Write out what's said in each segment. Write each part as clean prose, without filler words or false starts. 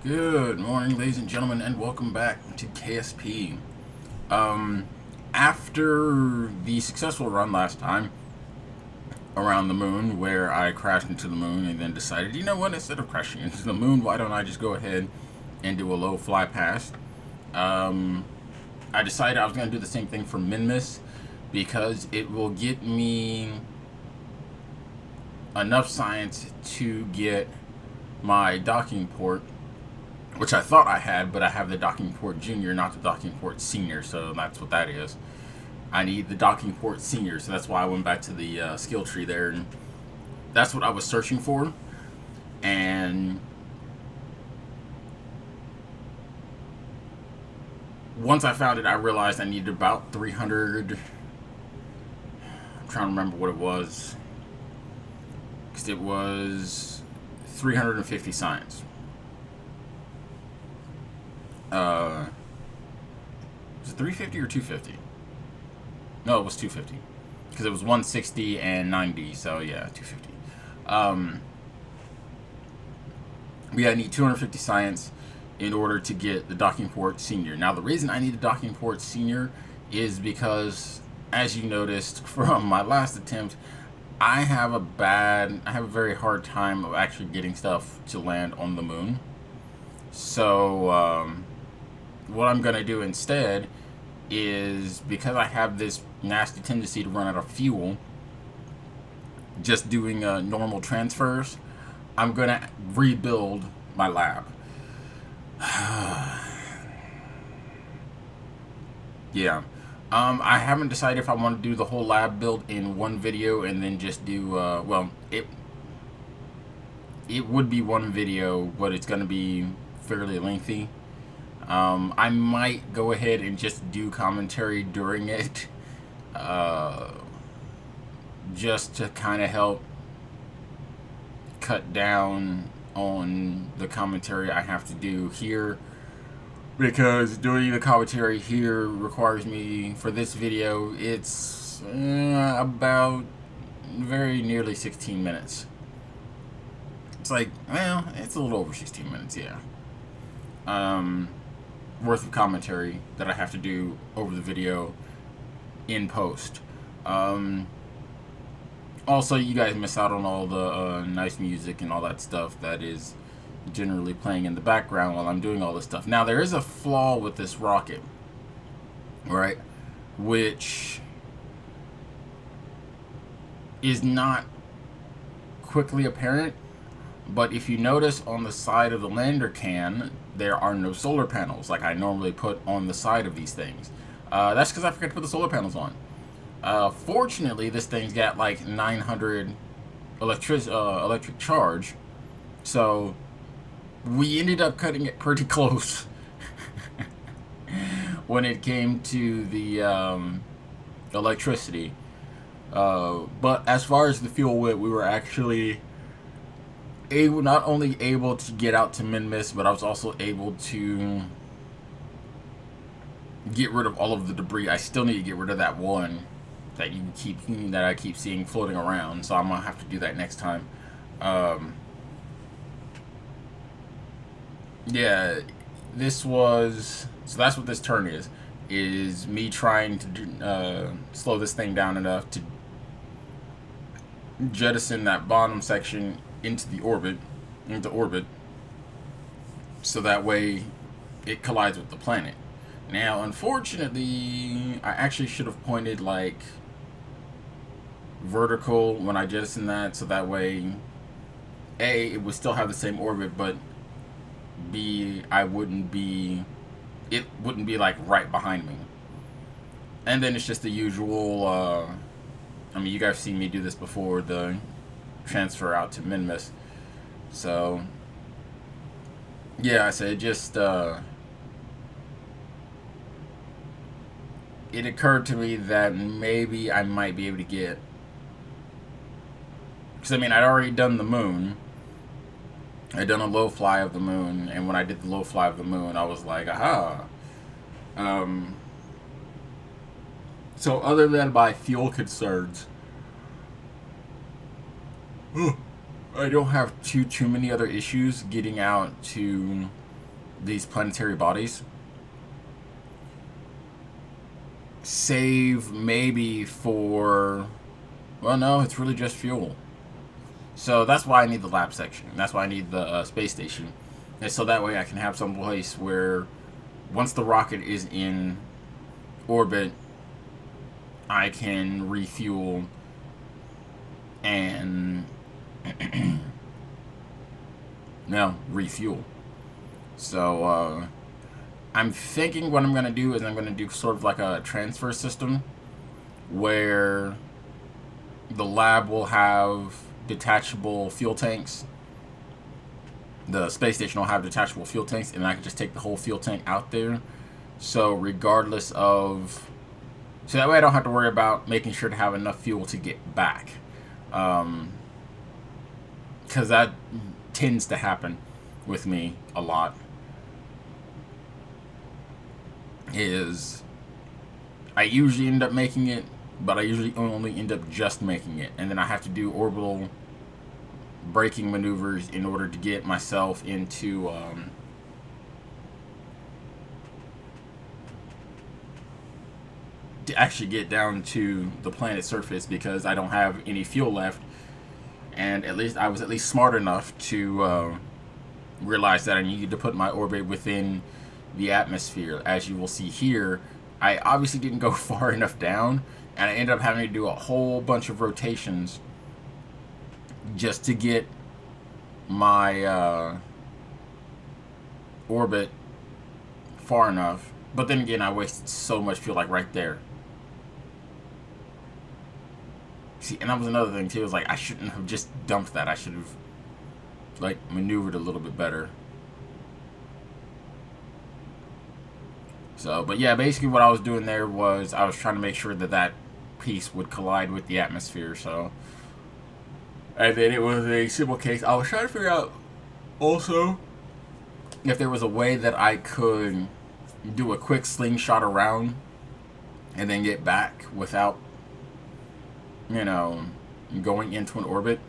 Good morning, ladies and gentlemen, and welcome back to KSP. After the successful run last time around the moon, where I crashed into the moon and then decided, you know what, instead of crashing into the moon, why don't I just go ahead and do a low fly past? I decided I was going to do the same thing for Minmus because it will get me enough science to get my docking port, which I thought I had, but I have the docking port junior, not the docking port senior, so that's what that is. I need the docking port senior, so that's why I went back to the skill tree there, and that's what I was searching for. And once I found it, I realized I needed about 300. I'm trying to remember what it was, because it was 350 science. Was it 350 or 250? No, it was 250. Because it was 160 and 90, so yeah, 250. I need 250 science in order to get the docking port senior. Now, the reason I need the docking port senior is because, as you noticed from my last attempt, I have a very hard time of actually getting stuff to land on the moon. So, what I'm going to do instead is, because I have this nasty tendency to run out of fuel just doing normal transfers, I'm going to rebuild my lab. Yeah. I haven't decided if I want to do the whole lab build in one video and then just do, it would be one video, but it's going to be fairly lengthy. I might go ahead and just do commentary during it, just to kind of help cut down on the commentary I have to do here, because doing the commentary here requires me, for this video, it's about very nearly 16 minutes. It's like, well, it's a little over 16 minutes, yeah. Worth of commentary that I have to do over the video in post. Also, you guys miss out on all the nice music and all that stuff that is generally playing in the background while I'm doing all this stuff. Now, there is a flaw with this rocket, right, which is not quickly apparent, but if you notice on the side of the lander can, there are no solar panels like I normally put on the side of these things. That's because I forgot to put the solar panels on. Fortunately, this thing's got like 900 electric charge, so we ended up cutting it pretty close when it came to the electricity. But as far as the fuel went, we were actually not only able to get out to Minmus, but I was also able to get rid of all of the debris. I still need to get rid of that one that I keep seeing floating around, so I'm gonna have to do that next time. Yeah, so that's what this turn is me trying to slow this thing down enough to jettison that bottom section into orbit, so that way it collides with the planet. Now, unfortunately, I actually should have pointed like vertical when I jettison that, so that way, A, it would still have the same orbit, but B, it wouldn't be like right behind me. And then it's just the usual, you guys have seen me do this before, the transfer out to Minmus. So, yeah, I said just, it occurred to me that maybe I might be able to get, because I'd already done the moon. I'd done a low fly of the moon, and when I did the low fly of the moon, I was like, aha. So other than my fuel concerns, I don't have too many other issues getting out to these planetary bodies, save maybe for, well, no, it's really just fuel. So that's why I need the lab section. That's why I need the space station. And so that way I can have some place where once the rocket is in orbit, I can refuel and no, refuel. So I'm thinking what I'm going to do is I'm going to do sort of like a transfer system where the lab will have detachable fuel tanks. The space station will have detachable fuel tanks, and I can just take the whole fuel tank out there. So regardless of... So that way I don't have to worry about making sure to have enough fuel to get back. Because that tends to happen with me a lot. Is I usually end up making it, but I usually only end up just making it. And then I have to do orbital braking maneuvers in order to get myself into to actually get down to the planet's surface, because I don't have any fuel left. And at least I was at least smart enough to realize that I needed to put my orbit within the atmosphere. As you will see here, I obviously didn't go far enough down, and I ended up having to do a whole bunch of rotations just to get my orbit far enough. But then again, I wasted so much fuel, like right there. See, and that was another thing too. It was like I shouldn't have just dumped that. I should have like maneuvered a little bit better. So, but yeah, basically what I was doing there was I was trying to make sure that that piece would collide with the atmosphere. So, and then it was a simple case. I was trying to figure out also if there was a way that I could do a quick slingshot around and then get back without, you know, going into an orbit.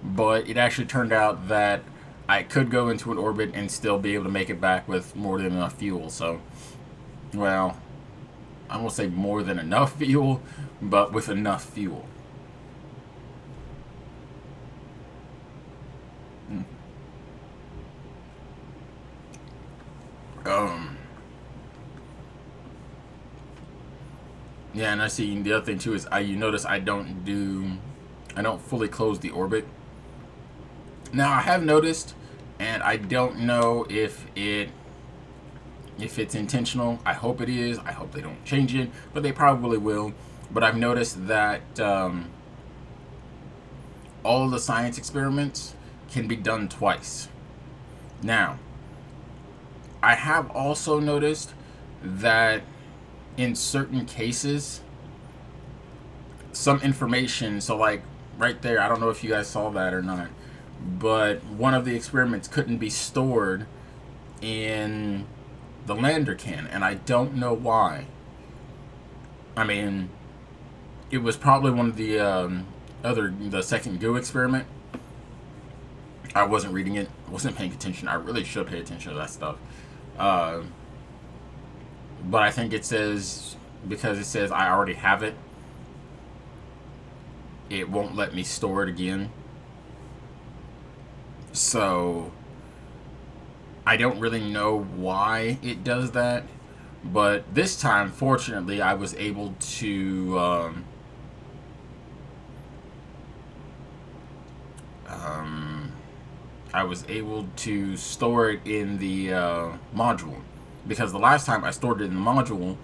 But it actually turned out that I could go into an orbit and still be able to make it back with more than enough fuel. So, well, I won't say more than enough fuel, but with enough fuel. Yeah, and I see the other thing too is you notice I don't fully close the orbit. Now I have noticed, and I don't know if it's intentional. I hope it is. I hope they don't change it, but they probably will. But I've noticed that all of the science experiments can be done twice. Now, I have also noticed that in certain cases, some information, so like right there, I don't know if you guys saw that or not, but one of the experiments couldn't be stored in the lander can, and I don't know why. I mean, it was probably one of the second goo experiment. I wasn't reading it, wasn't paying attention. I really should pay attention to that stuff. But I think it says, because it says I already have it, it won't let me store it again. So I don't really know why it does that. But this time, fortunately, I was able to store it in the module. Because the last time I stored it in the module,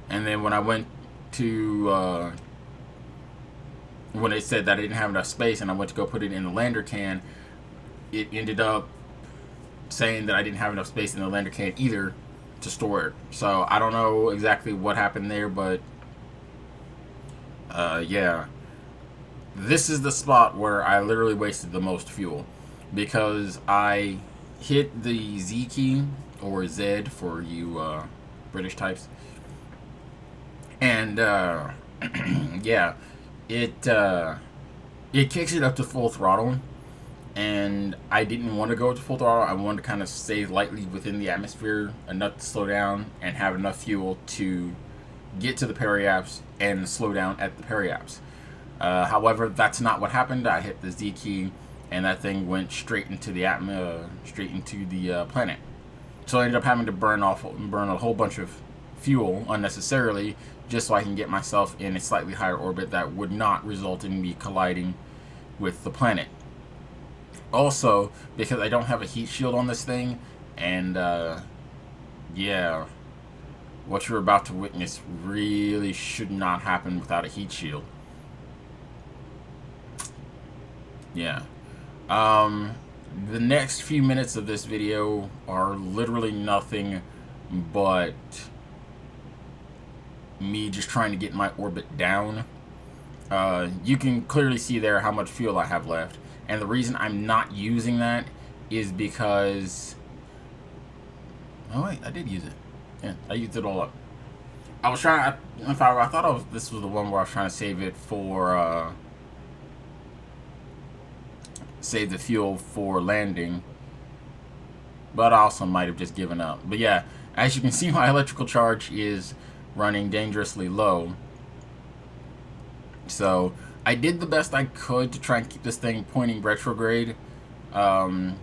and then when I went to when it said that I didn't have enough space and I went to go put it in the lander can, it ended up saying that I didn't have enough space in the lander can either to store it. So I don't know exactly what happened there, but yeah, this is the spot where I literally wasted the most fuel, because I hit the Z key, or Z for you British types, and yeah, it kicks it up to full throttle, and I didn't want to go to full throttle. I wanted to kind of stay lightly within the atmosphere enough to slow down and have enough fuel to get to the periapse and slow down at the periapse. However, that's not what happened. I hit the Z key, and that thing went straight into the planet. So I ended up having to burn a whole bunch of fuel unnecessarily, just so I can get myself in a slightly higher orbit that would not result in me colliding with the planet. Also, because I don't have a heat shield on this thing, and yeah, what you're about to witness really should not happen without a heat shield. Yeah. The next few minutes of this video are literally nothing but me just trying to get my orbit down. You can clearly see there how much fuel I have left. And the reason I'm not using that is because... Oh wait, I did use it. Yeah, I used it all up. I was trying... I thought this was the one where I was trying to save it for... save the fuel for landing. But I also might have just given up. But yeah, as you can see, my electrical charge is running dangerously low. So I did the best I could to try and keep this thing pointing retrograde. But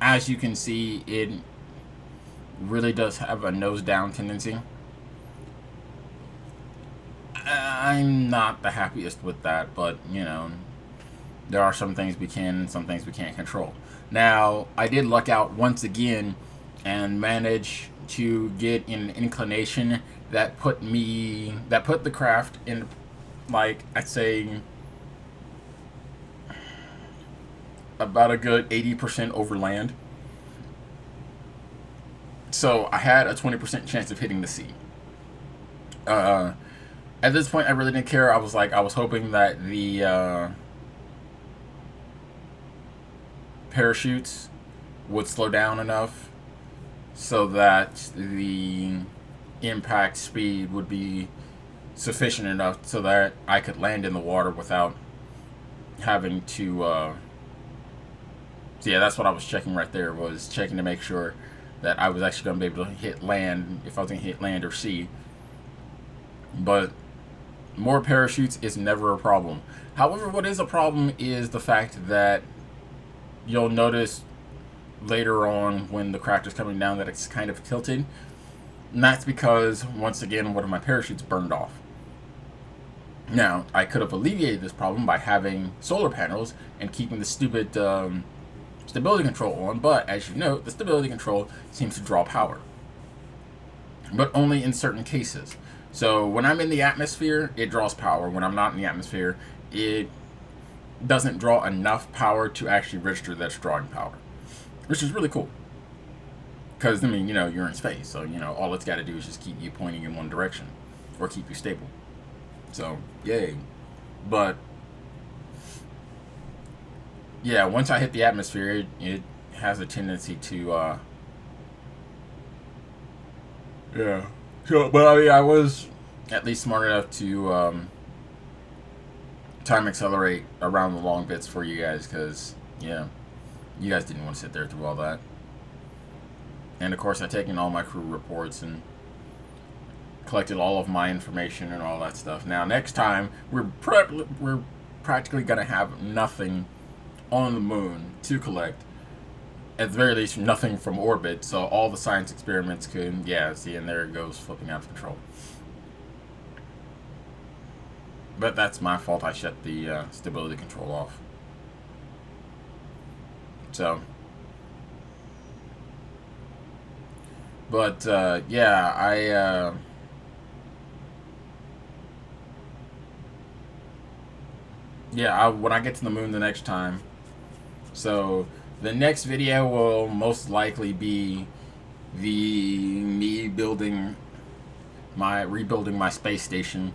as you can see, it really does have a nose down tendency. I'm not the happiest with that, but you know, there are some things we can and some things we can't control. Now, I did luck out once again and manage to get in an inclination that put the craft in, like, I'd say about a good 80% over land. So I had a 20% chance of hitting the sea. At this point, I really didn't care. I was hoping that the parachutes would slow down enough so that the impact speed would be sufficient enough so that I could land in the water without having to... So yeah, that's what I was checking right there, was checking to make sure that I was actually going to be able to hit land, if I was going to hit land or sea. But more parachutes is never a problem. However, what is a problem is the fact that you'll notice later on when the craft is coming down that it's kind of tilted. And that's because, once again, one of my parachutes burned off. Now, I could have alleviated this problem by having solar panels and keeping the stupid stability control on, but as you know, the stability control seems to draw power. But only in certain cases. So when I'm in the atmosphere, it draws power. When I'm not in the atmosphere, it doesn't draw enough power to actually register that it's drawing power. Which is really cool. Because, I mean, you know, you're in space. So, you know, all it's got to do is just keep you pointing in one direction. Or keep you stable. So, yay. But, yeah, once I hit the atmosphere, it has a tendency to, yeah. So, but I mean, I was at least smart enough to time accelerate around the long bits for you guys, because, yeah, you guys didn't want to sit there through all that. And of course, I've taken all my crew reports and collected all of my information and all that stuff. Now, next time, we're practically going to have nothing on the moon to collect. At the very least, nothing from orbit, so all the science experiments could, yeah, see, and there it goes, flipping out of control. But that's my fault, I shut the stability control off. So, but, yeah, when I get to the moon the next time, so the next video will most likely be me rebuilding my space station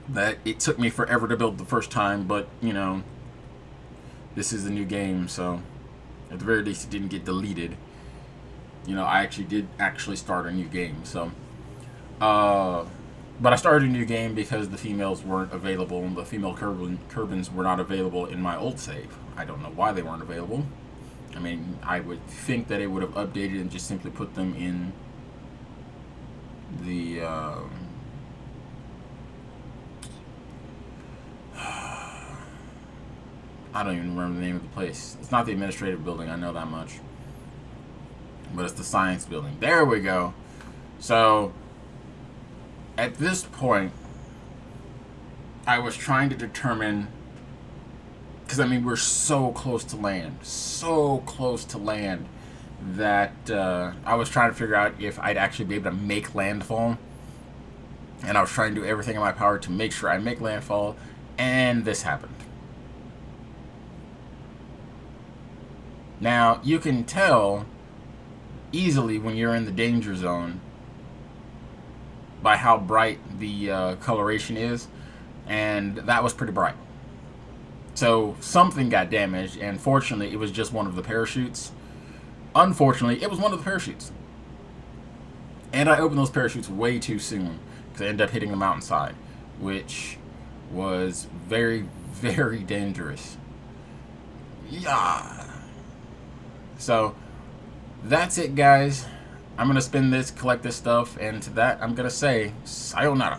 that it took me forever to build the first time, but, you know, this is a new game, so at the very least it didn't get deleted. You know, I actually did start a new game, so But I started a new game because the females weren't available. The female Kerbins were not available in my old save. I don't know why they weren't available. I mean, I would think that it would have updated and just simply put them in the I don't even remember the name of the place. It's not the administrative building, I know that much. But it's the science building. There we go. So, at this point, I was trying to determine, because I mean, we're so close to land. So close to land that I was trying to figure out if I'd actually be able to make landfall. And I was trying to do everything in my power to make sure I make landfall. And this happened. Now, you can tell easily when you're in the danger zone by how bright the coloration is, and that was pretty bright. So something got damaged, and fortunately it was just one of the parachutes. Unfortunately, it was one of the parachutes. And I opened those parachutes way too soon, because I ended up hitting the mountainside, which was very, very dangerous. Yeah. So, that's it, guys. I'm going to spin this, collect this stuff, and to that, I'm going to say, sayonara.